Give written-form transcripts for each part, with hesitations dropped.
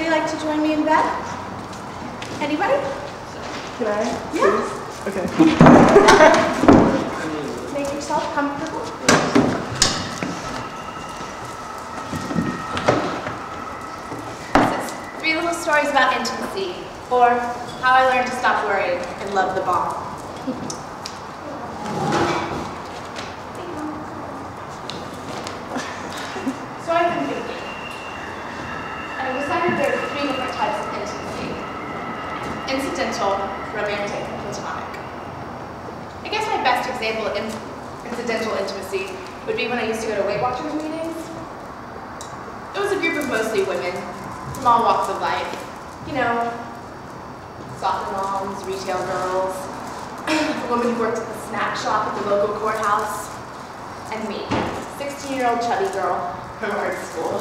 anybody like to join me in bed? Anybody? Can I? Yeah. Okay. Make yourself comfortable. This is 3 little stories about intimacy, or how I learned to stop worrying and love the bomb. So I've been thinking, and I decided there are 3 different types of intimacy: incidental, romantic, and platonic. I guess my best example of incidental intimacy would be when I used to go to Weight Watchers meetings. It was a group of mostly women from all walks of life. You know, soccer moms, retail girls, a woman who worked at the snack shop at the local courthouse, and me, 16-year-old chubby girl from art school.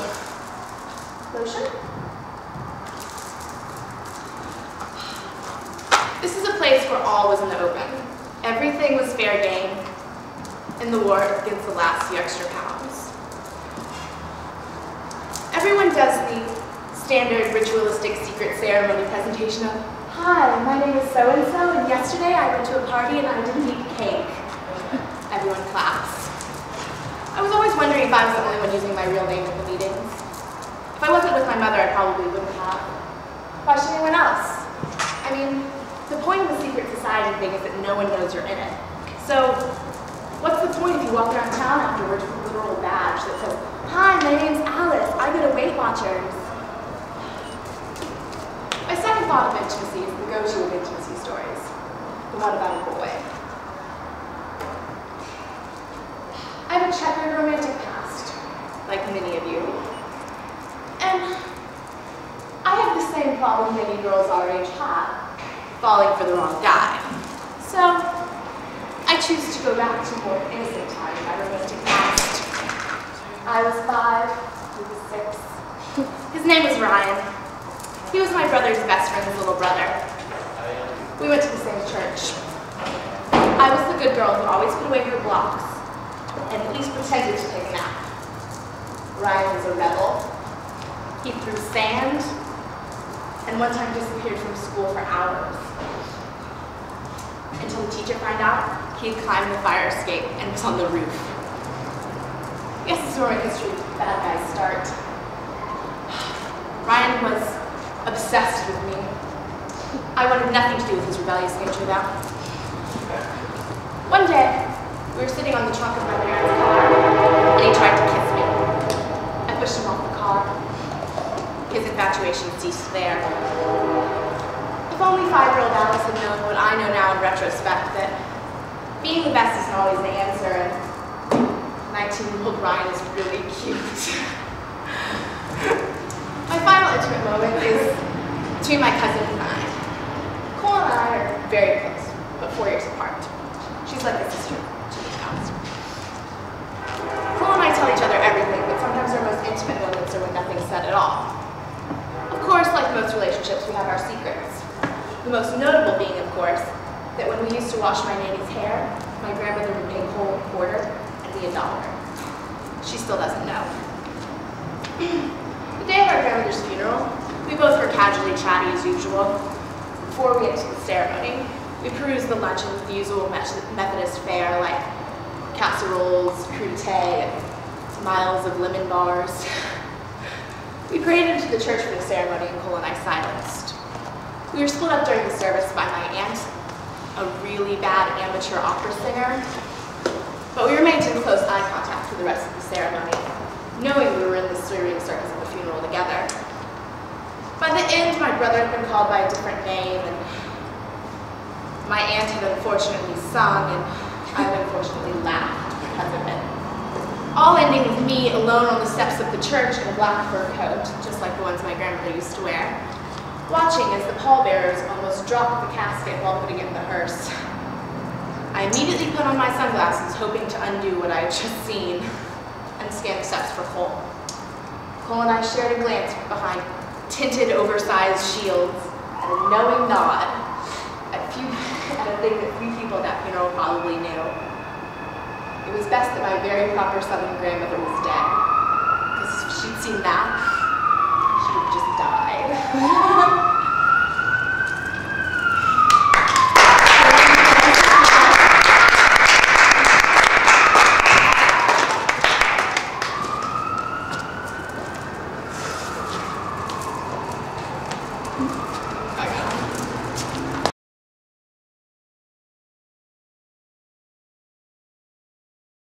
Lotion? This is a place where all was in the open. Everything was fair game in the war against the last few extra pounds. Everyone does the standard ritualistic secret ceremony presentation of, "Hi, my name is so-and-so, and yesterday I went to a party and I didn't eat cake." Everyone claps. I was always wondering if I was the only one using my real name at the meetings. If I wasn't with my mother, I probably wouldn't have. Why should anyone else? I mean, the point of the secret society thing is that no one knows you're in it. So, what's the point if you walk around town afterwards with a literal badge that says, "Hi, my name's Alice, I go to Weight Watchers"? My second thought of intimacy is the go-to of intimacy stories, the one about a boy. I have a checkered romantic past, like many of you. And I have the same problem many girls our age have, falling for the wrong guy. So, I choose to go back to more innocent time in my romantic past. I was 5, he was 6. His name was Ryan. He was my brother's best friend's little brother. We went to the same church. I was the good girl who always put away her blocks, and at least pretended to take a nap. Ryan was a rebel. He threw sand, and one time disappeared from school for hours. Until the teacher found out, he had climbed the fire escape and was on the roof. Yes, this is where my history of bad guys start. Ryan was obsessed with me. I wanted nothing to do with his rebellious nature, though. One day, we were sitting on the trunk of my parents' car, and he tried to kiss me. I pushed him off the car. His infatuation ceased there. If only 5-year-old Alice had known what I know now in retrospect, that being the best isn't always the answer, and 19-year-old Ryan is really cute. My final intimate moment is between my cousin and I. Cole and I are very close, but 4 years apart. She's like a sister to me now. Cole and I tell each other everything, but sometimes our most intimate moments are when nothing's said at all. Of course, like most relationships, we have our secrets. The most notable being, of course, that when we used to wash my nanny's hair, my grandmother would pay Cole a quarter and me $1. She still doesn't know. The day of our grandmother's funeral, we both were casually chatty as usual. Before we get to the ceremony, we perused the luncheons, the usual Methodist fare, like casseroles, crudité, and miles of lemon bars. We prayed into the church for the ceremony, and Cole and I silenced. We were split up during the service by my aunt, a really bad amateur opera singer, but we remained in close eye contact for the rest of the ceremony, knowing we were in the serene circus of the funeral together. By the end, my brother had been called by a different name, and my aunt had unfortunately sung, and I had unfortunately laughed because of it. All ending with me alone on the steps of the church in a black fur coat, just like the ones my grandmother used to wear, watching as the pallbearers almost dropped the casket while putting it in the hearse. I immediately put on my sunglasses, hoping to undo what I had just seen, and scanned the steps for Cole. Cole and I shared a glance behind tinted, oversized shields, and a knowing nod at a thing that few people at that funeral probably knew. It was best that my very proper Southern grandmother was dead, because if she'd seen that, she would have just died. you.